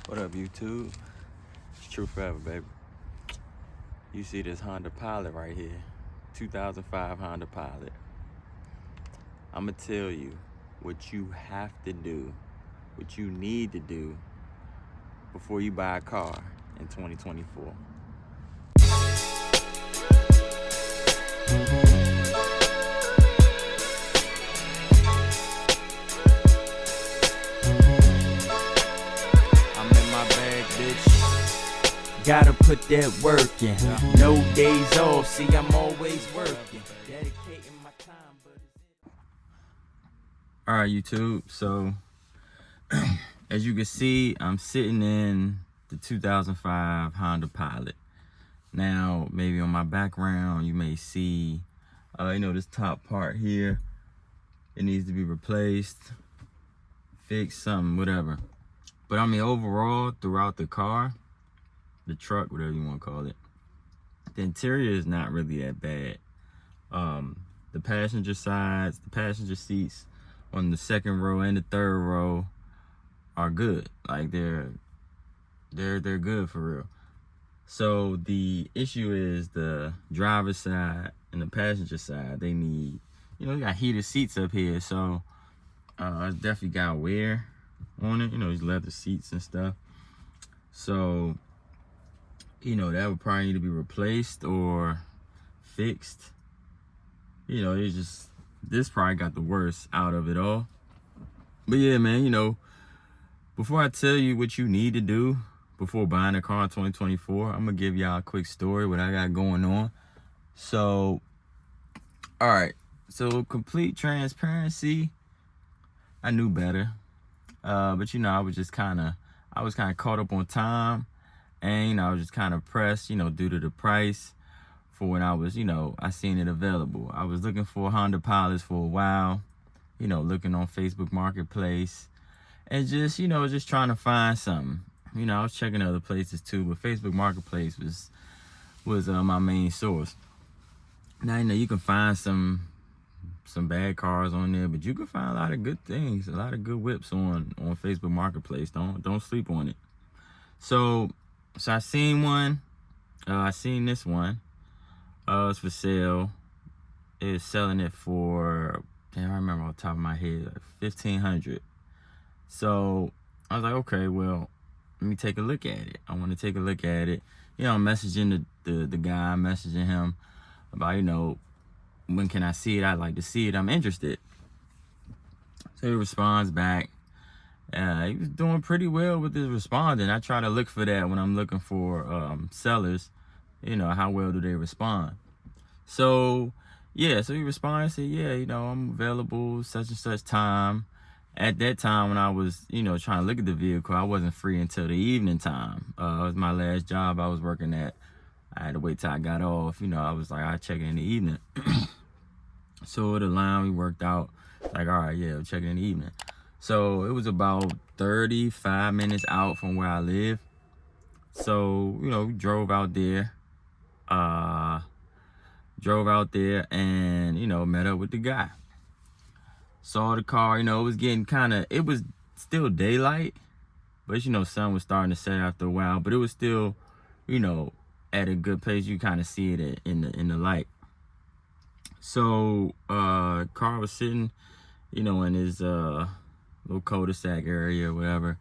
What up, YouTube? It's True Forever, baby. You see this Honda Pilot right here, 2005 Honda Pilot. I'ma tell you what you have to do, what you need to do before you buy a car in 2024. Gotta put that work in. No days off, see I'm always working. Dedicating my time, but Alright, YouTube, so as you can see, I'm sitting in the 2005 Honda Pilot. Now, maybe on my background, you may see, this top part here. It needs to be replaced, fixed, something, whatever. But I mean, overall, throughout the car, the truck, whatever you want to call it, the interior is not really that bad. The passenger sides, the passenger seats on the second row and the third row are good. Like they're good for real. So the issue is the driver's side and the passenger side. They need, they got heated seats up here, so it's definitely got wear on it. These leather seats and stuff. So that would probably need to be replaced or fixed. It's just, this probably got the worst out of it all. But yeah, man, before I tell you what you need to do before buying a car in 2024, I'm gonna give y'all a quick story, what I got going on. So, all right, so complete transparency, I knew better. But I was kind of caught up on time. And I was just kind of pressed, due to the price for when I was, I seen it available. I was looking for Honda Pilots for a while, looking on Facebook Marketplace and just trying to find something. I was checking other places too, but Facebook Marketplace was my main source. Now, you can find some bad cars on there, but you can find a lot of good things, a lot of good whips on Facebook Marketplace. Don't sleep on it. So I seen one. I seen this one. It's for sale. It was selling it for, I remember off the top of my head, like $1,500. So I was like, okay, well, let me take a look at it. I want to take a look at it. I'm messaging the guy, messaging him about, when can I see it? I'd like to see it. I'm interested. So he responds back. He was doing pretty well with his responding. I try to look for that when I'm looking for sellers. How well do they respond? So yeah, so he responded and said, yeah, I'm available such and such time. At that time when I was, trying to look at the vehicle, I wasn't free until the evening time. It was my last job I was working at. I had to wait till I got off. I was like, I'll check it in the evening. So the line we worked out, like, all right, yeah, I'll check it in the evening. So it was about 35 minutes out from where I live. So, we drove out there and, met up with the guy. Saw the car, it was getting it was still daylight, but, sun was starting to set after a while, but it was still, at a good pace. You kind of see it in the light. So, car was sitting, in his, little cul-de-sac area or whatever.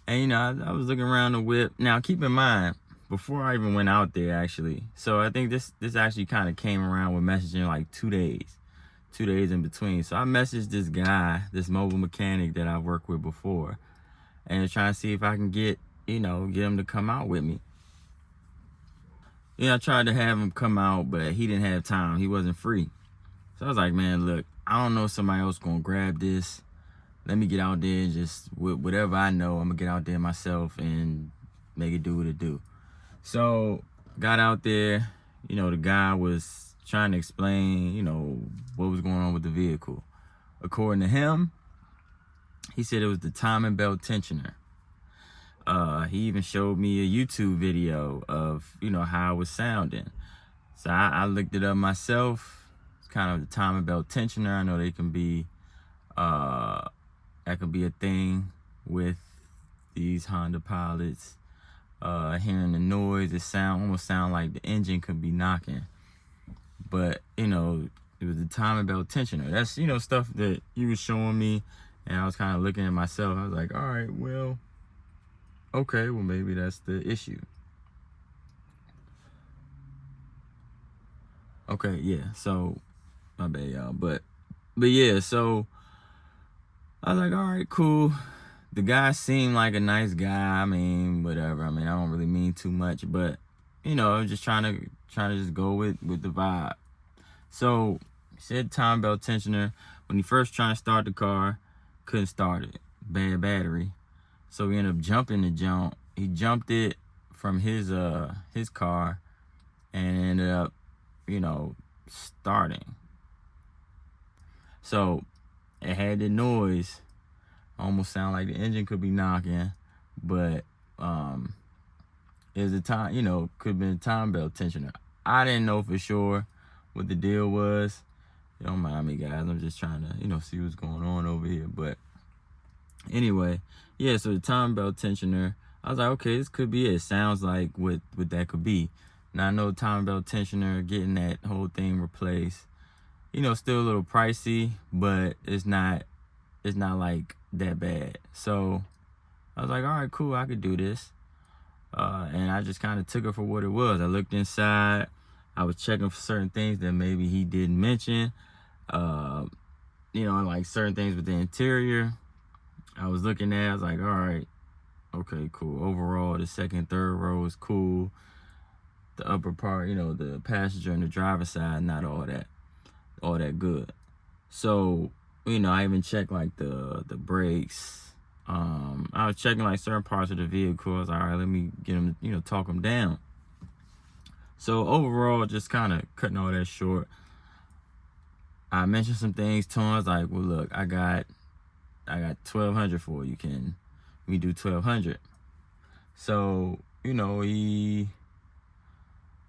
And I was looking around the whip. Now keep in mind, before I even went out there, actually, so I think this actually kind of came around with messaging like 2 days in between. So I messaged this guy, this mobile mechanic that I've worked with before, and trying to see if I can get him to come out with me. I tried to have him come out, but he didn't have time. He wasn't free. So I was like, man, look, I don't know if somebody else gonna grab this. Let me get out there and just, whatever I know, I'm gonna get out there myself and make it do what it do. So, got out there, the guy was trying to explain, what was going on with the vehicle. According to him, he said it was the timing belt tensioner. He even showed me a YouTube video of, how it was sounding. So I looked it up myself. It's kind of the timing belt tensioner. I know they can be, that could be a thing with these Honda Pilots, hearing the noise, it almost sound like the engine could be knocking. But, you know, it was the timing belt tensioner. That's, you know, stuff that you was showing me, and I was kind of looking at myself. I was like, all right, well, okay, well, maybe that's the issue. Okay, yeah, so, my bad, y'all. But yeah, so I was like, all right, cool. The guy seemed like a nice guy. I mean, whatever. I mean, I don't really mean too much, but, you know, I'm just trying to just go with the vibe. So he said time belt tensioner. When he first tried to start the car, couldn't start it. Bad battery. So he ended up jumping the jump. He jumped it from his car and ended up, you know, starting. So it had the noise. Almost sound like the engine could be knocking, but it was a time, you know, could have been a time belt tensioner. I didn't know for sure what the deal was. Don't mind me, guys. I'm just trying to, you know, see what's going on over here. But anyway, yeah, so the time belt tensioner, I was like, okay, this could be it. It sounds like what that could be. Now, I know time belt tensioner, getting that whole thing replaced, you know, still a little pricey, but it's not like that bad. So I was like, all right, cool, I could do this. And I just kind of took it for what it was. I looked inside. I was checking for certain things that maybe he didn't mention. You know, like certain things with the interior. I was looking at, I was like, all right, okay, cool. Overall, the second, third row is cool. The upper part, you know, the passenger and the driver side, not all that good. So, you know, I even checked like the brakes. I was checking like certain parts of the vehicle. I was like, all right, let me get them, you know, talk them down. So overall, just kind of cutting all that short, I mentioned some things to him. I was like, well, look, I got $1,200 for you. Can we do $1,200? So, you know, he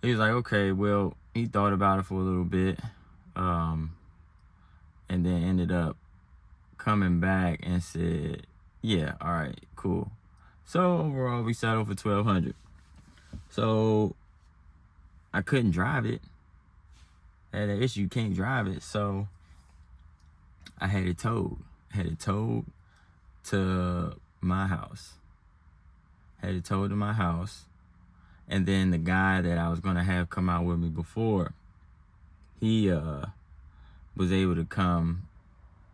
was like, okay. Well, he thought about it for a little bit, and then ended up coming back and said, yeah, all right, cool. So overall, we settled for $1,200. So I couldn't drive it. I had an issue, can't drive it. So I had it towed. To my house. And then the guy that I was gonna have come out with me before, he was able to come,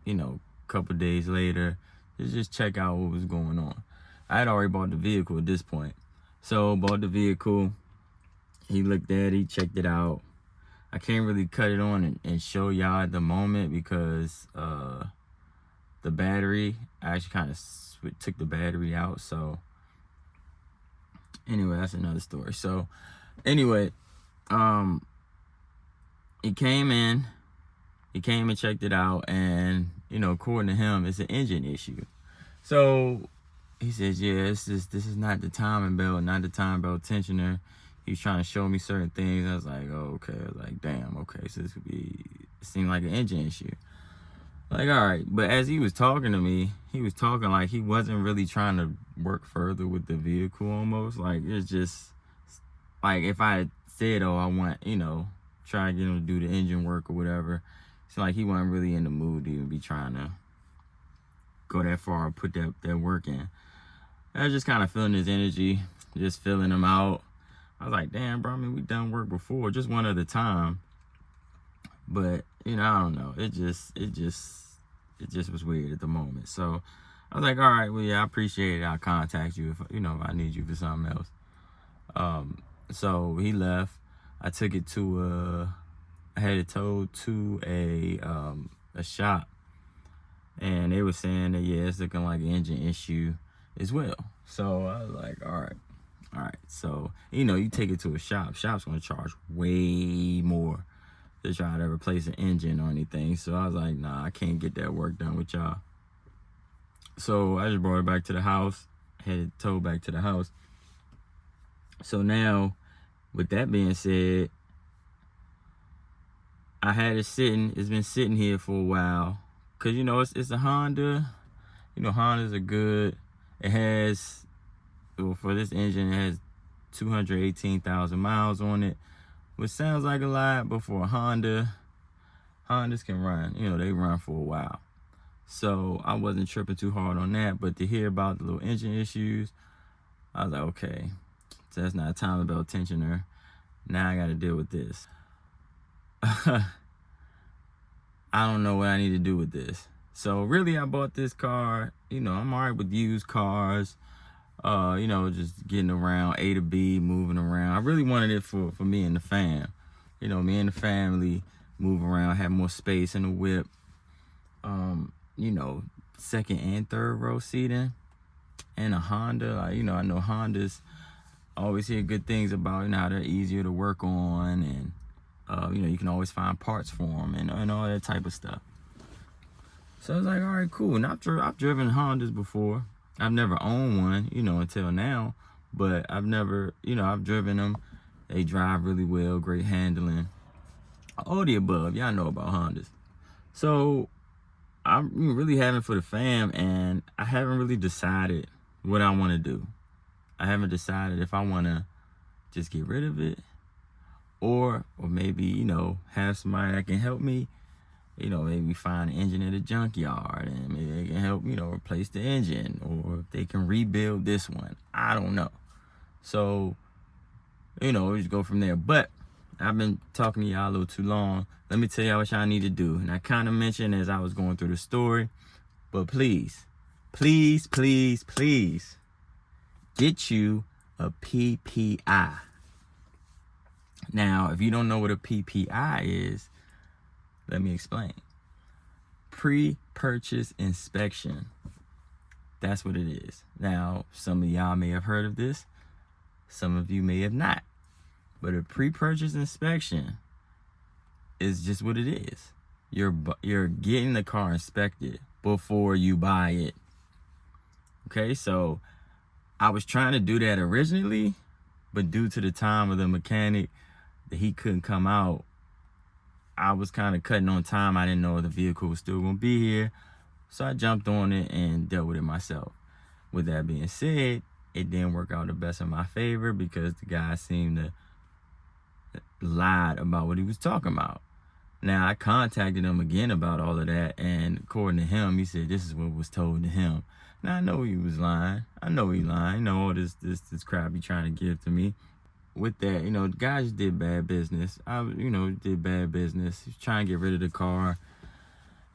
you know, a couple days later to just check out what was going on. I had already bought the vehicle at this point. So bought the vehicle, he looked at it, he checked it out. I can't really cut it on and show y'all at the moment because the battery, I actually kind of took the battery out. So anyway, that's another story. So anyway, he came and checked it out, and, you know, according to him, it's an engine issue. So he says, yeah, this is not the timing belt, not the time belt tensioner. He's trying to show me certain things. I was like, oh, okay. I was like, damn, okay, so this could be, it seemed like an engine issue. Like, all right. But as he was talking to me, he was talking like he wasn't really trying to work further with the vehicle almost. Like, it's just, like, if I had said, oh, I want, you know, try to get him to do the engine work or whatever, it's like he wasn't really in the mood to even be trying to go that far or put that work in. I was just kind of feeling his energy, just feeling him out. I was like, damn, bro, I mean, we done work before, just one other time. But, you know, I don't know. It just was weird at the moment. So I was like, all right, well, yeah, I appreciate it. I'll contact you if I need you for something else. So he left. I took it to I had it towed to a shop, and they were saying that, yeah, it's looking like an engine issue as well. So I was like, all right. So, you know, you take it to a shop. Shop's going to charge way more to try to replace an engine or anything. So I was like, nah, I can't get that work done with y'all. So I just brought it back to the house, had it towed back to the house. So now, with that being said, I had it sitting. It's been sitting here for a while. Because, you know, it's a Honda. You know, Hondas are good. It has, well, for this engine, it has 218,000 miles on it, which sounds like a lot, but for a Honda, Hondas can run, they run for a while. So I wasn't tripping too hard on that, but to hear about the little engine issues, I was like, okay, so that's not a timing belt tensioner. Now I got to deal with this. I don't know what I need to do with this. So really, I bought this car. I'm all right with used cars. Just getting around A to B, moving around. I really wanted it for me and the fam. Me and the family move around, have more space in the whip. Second and third row seating. And a Honda, I know Hondas, always hear good things about, how they're easier to work on, and you can always find parts for them, and all that type of stuff. So I was like, all right, cool. And I've driven Hondas before. I've never owned one, until now, but I've never, I've driven them. They drive really well, great handling, all the above. Y'all know about Hondas. So I'm really having for the fam, and I haven't really decided what I want to do. I haven't decided if I want to just get rid of it, or maybe, have somebody that can help me, maybe find an engine at a junkyard, and maybe they can help, replace the engine, or if they can rebuild this one. I don't know. So, we just go from there. But I've been talking to y'all a little too long. Let me tell y'all what y'all need to do. And I kind of mentioned as I was going through the story, but please, please, please, please, get you a PPI. Now, if you don't know what a PPI is, let me explain. Pre-purchase inspection. That's what it is. Now, some of y'all may have heard of this. Some of you may have not. But a pre-purchase inspection is just what it is. You're getting the car inspected before you buy it. Okay, so I was trying to do that originally, but due to the time of the mechanic that he couldn't come out, I was kind of cutting on time. I didn't know the vehicle was still going to be here. So I jumped on it and dealt with it myself. With that being said, it didn't work out the best in my favor because the guy seemed to lied about what he was talking about. Now, I contacted him again about all of that, and according to him, he said this is what was told to him. Now, I know he was lying. I know he lying. I know all this crap he trying to give to me. With that, the guy just did bad business. Did bad business. He was trying to get rid of the car.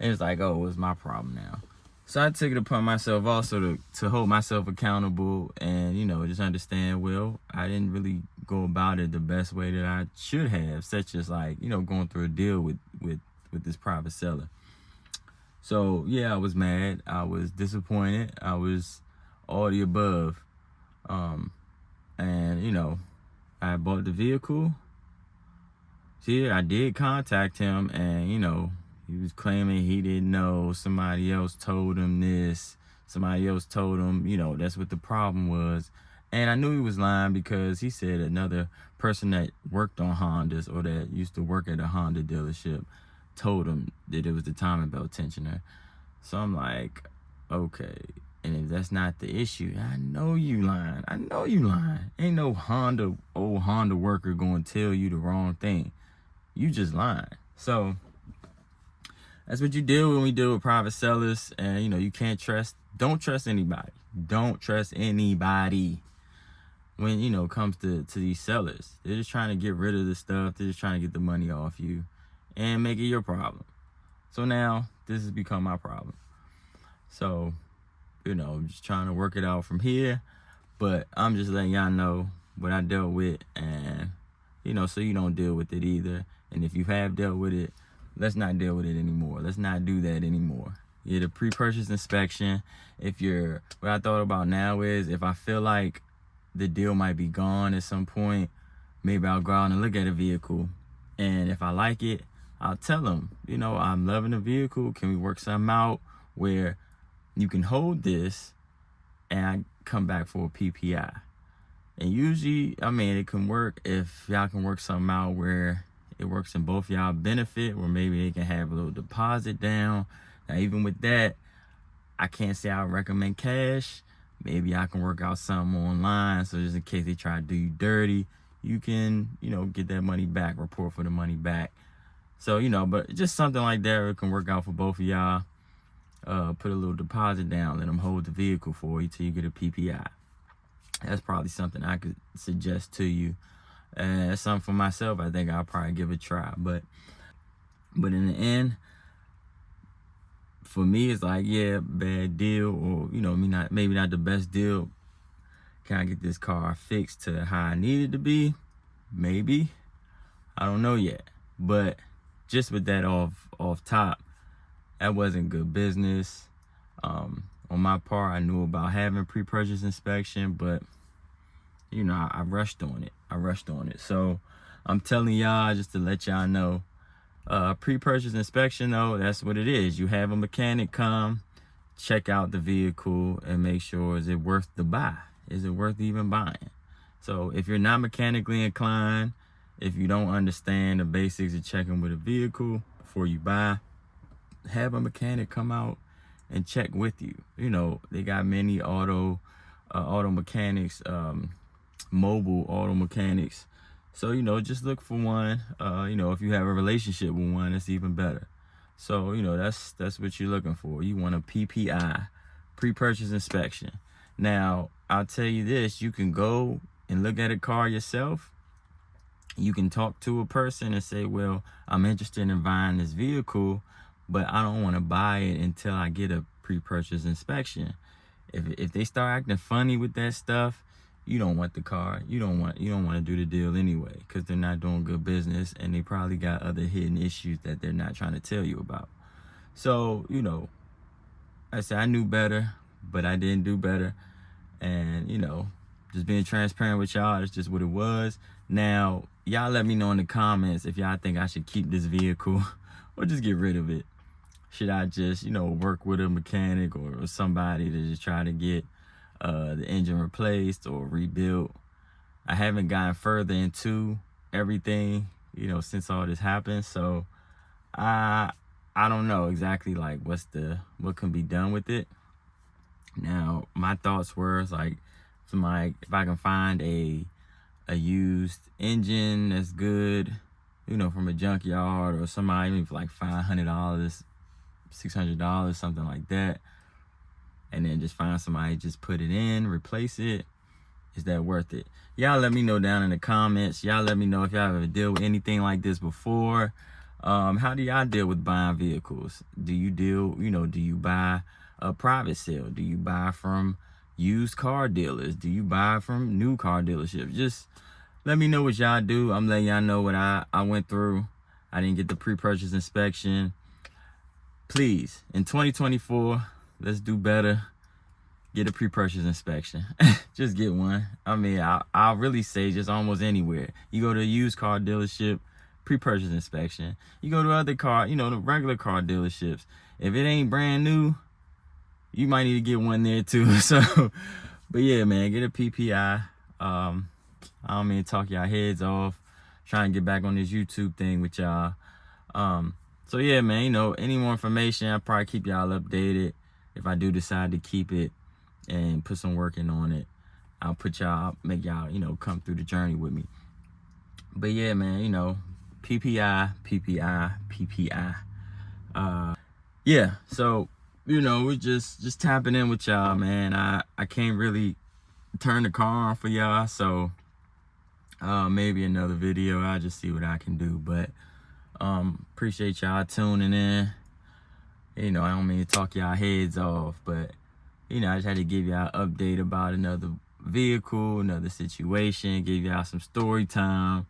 And it's like, oh, what's my problem now? So I took it upon myself also to hold myself accountable and, just understand, well, I didn't really go about it the best way that I should have, such as like, going through a deal with this private seller. So, yeah, I was mad. I was disappointed. I was all the above. And, I bought the vehicle. See, I did contact him, and, he was claiming he didn't know. Somebody else told him this. Somebody else told him, that's what the problem was. And I knew he was lying because he said another person that worked on Hondas or that used to work at a Honda dealership told him that it was the timing belt tensioner. So I'm like, okay. And if that's not the issue, I know you lying. I know you lying. Ain't no old Honda worker going to tell you the wrong thing. You just lying. So that's what you do when we deal with private sellers. And, you can't don't trust anybody. Don't trust anybody when, it comes to these sellers. They're just trying to get rid of the stuff. They're just trying to get the money off you and make it your problem. So now this has become my problem. So, just trying to work it out from here. But I'm just letting y'all know what I dealt with, and, so you don't deal with it either. And if you have dealt with it, let's not deal with it anymore. Let's not do that anymore. Yeah, the pre-purchase inspection. What I thought about now is if I feel like the deal might be gone at some point, maybe I'll go out and look at a vehicle. And if I like it, I'll tell them, I'm loving the vehicle. Can we work something out where you can hold this and I come back for a PPI? And usually, it can work if y'all can work something out where it works in both y'all benefit, where maybe they can have a little deposit down. Now, even with that, I can't say I recommend cash maybe I can work out something online, so just in case they try to do you dirty, you can, get that money back, report for the money back. So, but just something like that, it can work out for both of y'all. Put a little deposit down, let them hold the vehicle for you till you get a PPI. That's probably something I could suggest to you. And that's something for myself, I think I'll probably give it a try. But in the end, for me, it's like, yeah, bad deal, or, maybe not the best deal. Can I get this car fixed to how I need it to be? Maybe. I don't know yet. But just with that off top, that wasn't good business. On my part, I knew about having pre-purchase inspection, but I rushed on it. So I'm telling y'all, just to let y'all know, pre-purchase inspection, though, that's what it is. You have a mechanic come, check out the vehicle, and make sure, is it worth the buy? Is it worth even buying? So if you're not mechanically inclined, if you don't understand the basics of checking with a vehicle before you buy, have a mechanic come out and check with you. They got many auto mechanics, mobile auto mechanics. So, just look for one. If you have a relationship with one, it's even better. So, that's what you're looking for. You want a PPI, pre-purchase inspection. Now, I'll tell you this, you can go and look at a car yourself. You can talk to a person and say, well, I'm interested in buying this vehicle, but I don't want to buy it until I get a pre-purchase inspection. If they start acting funny with that stuff, you don't want the car. You don't want to do the deal anyway, because they're not doing good business, and they probably got other hidden issues that they're not trying to tell you about. So, I said I knew better, but I didn't do better. And, just being transparent with y'all, that's just what it was. Now, y'all let me know in the comments if y'all think I should keep this vehicle or just get rid of it. Should I just, work with a mechanic or somebody to just try to get the engine replaced or rebuilt? I haven't gotten further into everything, since all this happened. So I don't know exactly like what can be done with it. Now, my thoughts were like, if I can find a used engine that's good, from a junkyard or somebody, maybe for like $500, $600, something like that, and then just find somebody, just put it in, replace it. Is that worth it? Y'all let me know down in the comments. Y'all let me know if y'all ever deal with anything like this before. How do y'all deal with buying vehicles? Do you buy a private sale? Do you buy from used car dealers? Do you buy from new car dealerships? Just let me know what y'all do. I'm letting y'all know what I went through. I didn't get the pre-purchase inspection. Please, in 2024, let's do better. Get a pre-purchase inspection. Just get one. I mean, I'll really say just almost anywhere. You go to a used car dealership, pre-purchase inspection. You go to other car, the regular car dealerships. If it ain't brand new, you might need to get one there too. So, but yeah, man, get a PPI. I don't mean to talk y'all heads off. Trying to get back on this YouTube thing with y'all. So yeah, man, any more information, I'll probably keep y'all updated. If I do decide to keep it and put some work in on it, I'll make y'all, come through the journey with me. But yeah, man, PPI. Yeah, so, we're just tapping in with y'all, man. I can't really turn the car on for y'all, so maybe another video. I'll just see what I can do. But appreciate y'all tuning in. I don't mean to talk y'all heads off, but I just had to give y'all an update about another vehicle, another situation, give y'all some story time.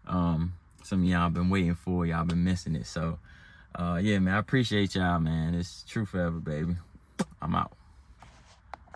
Some of y'all been waiting for, y'all been missing it. So yeah, man, I appreciate y'all, man. It's True Forever, baby. I'm out.